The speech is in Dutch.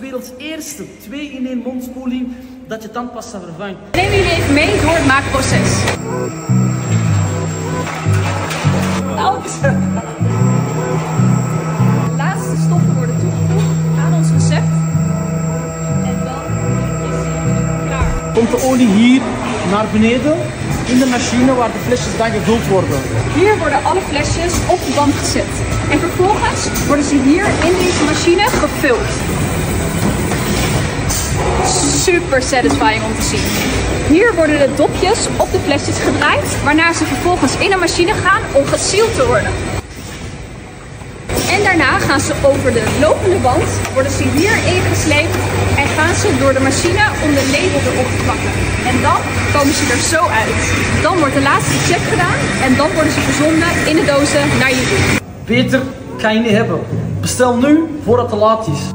Werelds eerste 2-in-1 mondspoeling dat je tandpasta vervangt. Neem jullie even mee door het maakproces. De laatste stoffen worden toegevoegd aan ons recept. En dan is het klaar. Komt de olie hier naar beneden in de machine waar de flesjes dan gevuld worden. Hier worden alle flesjes op de band gezet. En vervolgens worden ze hier in deze machine gevuld. Super satisfying om te zien. Hier worden de dopjes op de flesjes gedraaid, waarna ze vervolgens in een machine gaan om gesealed te worden. En daarna gaan ze over de lopende band, worden ze hier ingesleept en gaan ze door de machine om de label erop te plakken. En dan komen ze er zo uit. Dan wordt de laatste check gedaan en dan worden ze verzonden in de dozen naar jullie. Beter kan je niet hebben. Bestel nu voordat het te laat is.